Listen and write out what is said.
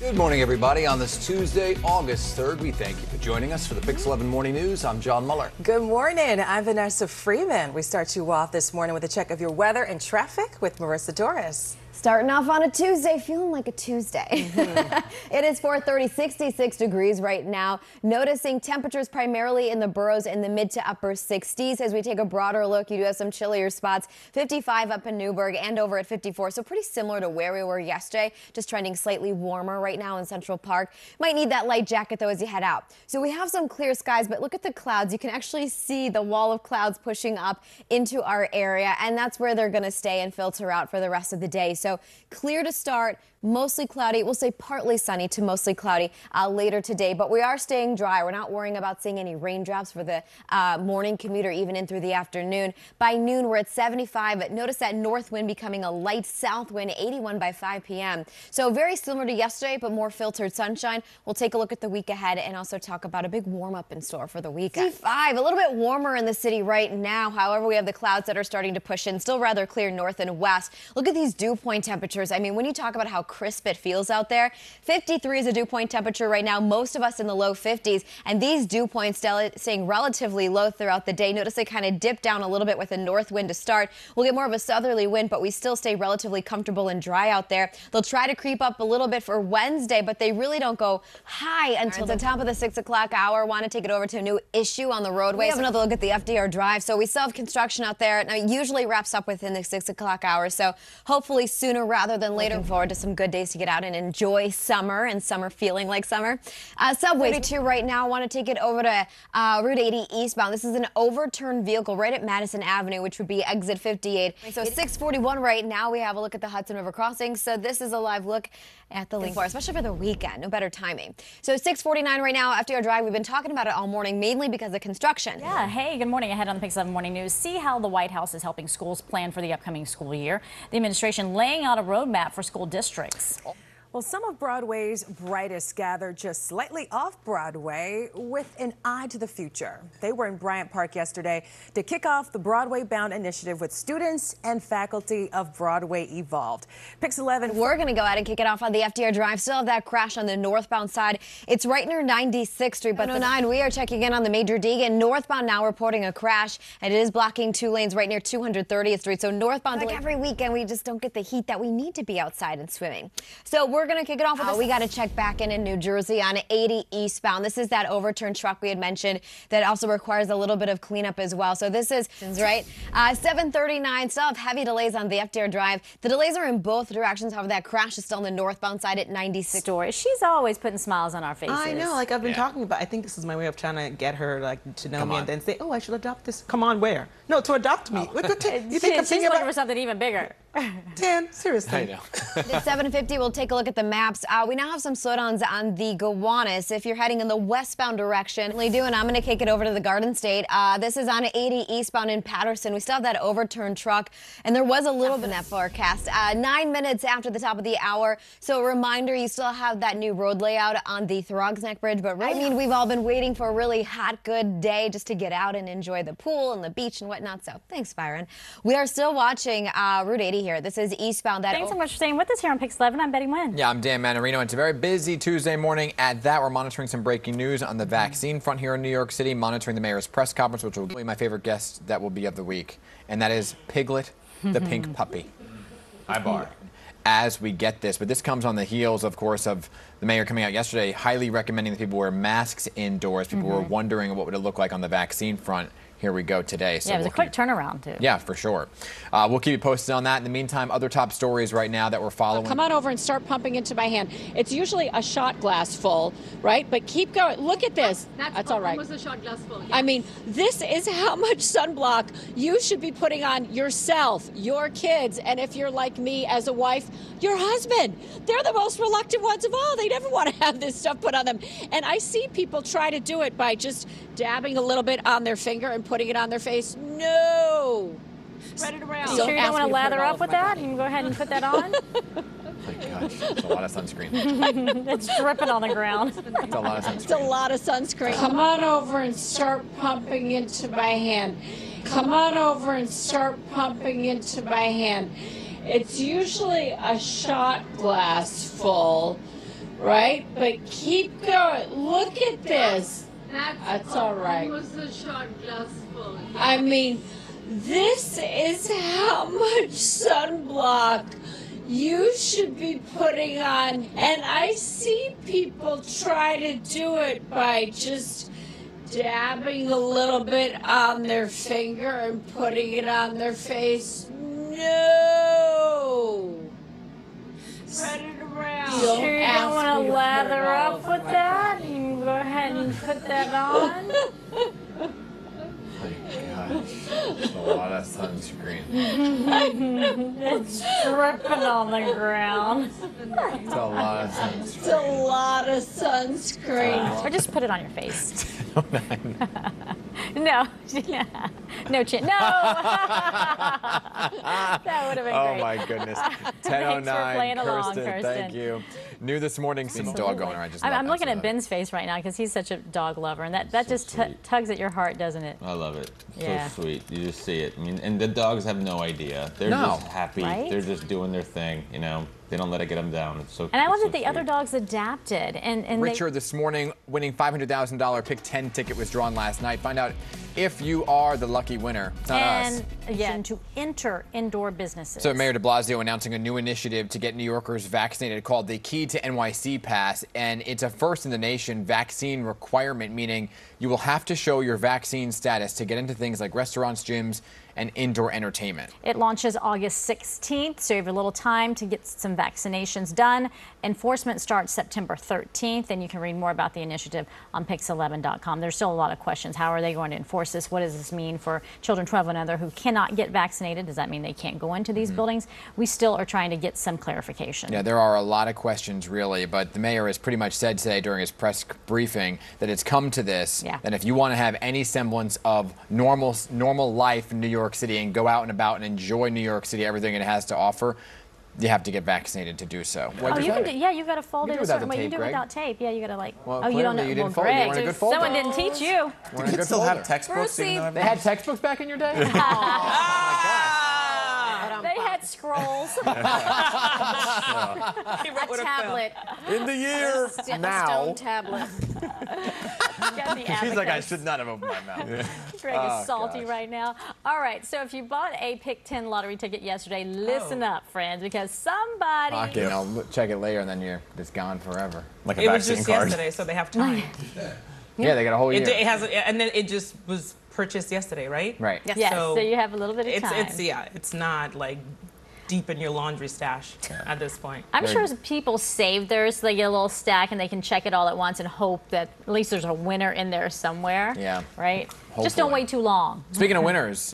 Good morning, everybody. On this Tuesday, August 3rd, we thank you for joining us for the Pix 11 Morning News. I'm John Muller. Good morning. I'm Vanessa Freeman. We start you off this morning with a check of your weather and traffic with Marissa Torres. Starting off on a Tuesday, feeling like a Tuesday. It is 4:30, 66 degrees right now. Noticing temperatures primarily in the boroughs in the mid to upper 60s. As we take a broader look, you do have some chillier spots. 55 up in Newburgh and over at 54. So pretty similar to where we were yesterday. Just trending slightly warmer right now in Central Park. Might need that light jacket though as you head out. So we have some clear skies, but look at the clouds. You can actually see the wall of clouds pushing up into our area, and that's where they're going to stay and filter out for the rest of the day. So clear to start, mostly cloudy. We'll say partly sunny to mostly cloudy later today, but we are staying dry. We're not worrying about seeing any raindrops for the morning commute or even in through the afternoon. By noon, we're at 75, but notice that north wind becoming a light south wind, 81 by 5 p.m. So very similar to yesterday, but more filtered sunshine. We'll take a look at the week ahead and also talk about a big warm up in store for the weekend. 65, a little bit warmer in the city right now. However, we have the clouds that are starting to push in, still rather clear north and west. Look at these dew point temperatures. I mean, when you talk about how crisp it feels out there, 53 is a dew point temperature right now. Most of us in the low 50s, and these dew points staying relatively low throughout the day. Notice they kind of dip down a little bit with a north wind to start. We'll get more of a southerly wind, but we still stay relatively comfortable and dry out there. They'll try to creep up a little bit for Wednesday, but they really don't go high until the top of the 6 o'clock hour. Want to take it over to a new issue on the roadway. We have another look at the FDR Drive. So we still have construction out there. Now, it usually wraps up within the 6 o'clock hour, so hopefully sooner rather than later. Looking forward to some good days to get out and enjoy summer and summer feeling like summer. Subway 42 right now. I want to take it over to Route 80 eastbound. This is an overturned vehicle right at Madison Avenue, which would be exit 58. So 641 right now. We have a look at the Hudson River crossing. So this is a live look at the link, especially for the weekend. No better timing. So 649 right now, FDR Drive. We've been talking about it all morning, mainly because of construction. Yeah, hey, good morning. Ahead on the Pix 11 Morning News. See how the White House is helping schools plan for the upcoming school year. The administration laying out a roadmap for school districts. Well, some of Broadway's brightest gathered just slightly off Broadway with an eye to the future. They were in Bryant Park yesterday to kick off the Broadway Bound initiative with students and faculty of Broadway Evolved. Pix 11. We're going to go ahead and kick it off on the FDR Drive. Still have that crash on the northbound side. It's right near 96th Street, but 109. We are checking in on the Major Deegan northbound now, reporting a crash, and it is blocking 2 lanes right near 230th Street. So northbound, like every weekend, we just don't get the heat that we need to be outside and swimming. So we're going to kick it off with this. We got to check back in New Jersey on 80 eastbound. This is that overturned truck we had mentioned that also requires a little bit of cleanup as well. So this is right 739. Still have heavy delays on the FDR Drive. The delays are in both directions. However, that crash is still on the northbound side at 96. Story. She's always putting smiles on our faces. I know, like I've been talking about. I think this is my way of trying to get her to know me and then say, oh, I should adopt this. Come on, where? No, to adopt me. You think I'm thinking about for something even bigger? Dan, seriously. I know. It's 7:50. We'll take a look at the maps. We now have some slowdowns on the Gowanus. If you're heading in the westbound direction, I'm going to kick it over to the Garden State. This is on 80 eastbound in Patterson. We still have that overturned truck, and there was a little bit in that forecast. 9 minutes after the top of the hour. So a reminder, you still have that new road layout on the Throgs Neck Bridge. But I mean, we've all been waiting for a really hot, good day just to get out and enjoy the pool and the beach and whatnot. So thanks, Byron. We are still watching Route 80 here. This is eastbound. Thanks so much for staying with us here on Pix 11. I'm Betty Nguyen. Yeah, I'm Dan Manarino. It's a very busy Tuesday morning. At that, we're monitoring some breaking news on the vaccine front here in New York City, monitoring the mayor's press conference, which will be my favorite guest that will be of the week, and that is Piglet, the pink puppy. Hi, Bar. As we get this, but this comes on the heels, of course, of the mayor coming out yesterday, highly recommending that people wear masks indoors. People were wondering what would it look like on the vaccine front. Here we go today. So yeah, it was a quick turnaround, too. Yeah, for sure. We'll keep you posted on that. In the meantime, other top stories right now that we're following. Come on over and start pumping into my hand. It's usually a shot glass full, right? But keep going. Look at this. That's all right. Almost a shot glass full. Yeah. I mean, this is how much sunblock you should be putting on yourself, your kids, and if you're like me as a wife, your husband. They're the most reluctant ones of all. They never want to have this stuff put on them. And I see people try to do it by just dabbing a little bit on their finger and putting it on their face. No. Spread it around. You sure you don't want to lather up with that? You can go ahead and put that on. Oh my gosh, that's a lot of sunscreen. It's dripping on the ground. That's a lot of sunscreen. It's a lot of sunscreen. Come on over and start pumping into my hand. Come on over and start pumping into my hand. It's usually a shot glass full, right? But keep going. Look at this. That's all right. Almost a shot glass full. I mean, this is how much sunblock you should be putting on. And I see people try to do it by just dabbing a little bit on their finger and putting it on their face. No! Spread it around. Sure you don't want to lather up with that? You can go ahead and put that on. That's a lot of sunscreen. It's dripping on the ground. It's a lot of sunscreen. It's a lot of sunscreen. Or just put it on your face. No. No chin. No. That would have been Oh great. my goodness. Thanks 10:09. for playing along, Kirsten, thank Kirsten. you. New this morning, some dog owner. I'm looking at Ben's face right now because he's such a dog lover, and that just tugs at your heart, doesn't it? I love it. Yeah. So sweet. You just see it. I mean, and the dogs have no idea. They're No. just happy. Right? They're just doing their thing. You know, they don't let it get them down. It's so. And I love it's that so the other sweet. dogs adapted. And Richard this morning winning $500,000 Pick 10 ticket was drawn last night. Find out if you are the lucky winner. It's not us. to enter indoor businesses. So Mayor de Blasio announcing a new initiative to get New Yorkers vaccinated called the Key to NYC Pass, and it's a first in the nation vaccine requirement, meaning you will have to show your vaccine status to get into things like restaurants, gyms, and indoor entertainment. It launches August 16th, so you have a little time to get some vaccinations done. Enforcement starts September 13th, and you can read more about the initiative on pix11.com. There's still a lot of questions. How are they going to enforce this? What does this mean for children 12 and under who cannot get vaccinated? Does that mean they can't go into these buildings? We still are trying to get some clarification. Yeah, there are a lot of questions, really, but the mayor has pretty much said today during his press briefing that it's come to this, that if you want to have any semblance of normal life in New York City and go out and about and enjoy New York City, everything it has to offer, you have to get vaccinated to do so. Oh, you can do, yeah, you got to fold You it do a certain without the way. You tape, do it Greg. without tape. Yeah, you got to like. Well, oh, you don't know. clearly you didn't Well, fold it. You Greg, weren't a good folder. someone didn't teach you. We're a good Still folder. have textbooks. So you know, They had textbooks back in your day? They had scrolls. He wrote A with a tablet. In the year A now. stone tablet. Got the She's like, I abacus. should not have opened my mouth. Greg Oh, is salty right now. All right, so if you bought a Pick 10 lottery ticket yesterday, listen up, friends, because somebody. Lock it, I'll check it later, and then it's gone forever. Like a It was vaccine just card. yesterday, so they have time. Yeah, they got a whole year. It has, and then it just was purchased yesterday, right? Right. Yes, so, So you have a little bit of time. It's not like deep in your laundry stash at this point. I'm sure people save theirs so they get a little stack and they can check it all at once and hope that at least there's a winner in there somewhere. Yeah. Right? Just don't Hopefully. wait too long. Speaking of winners,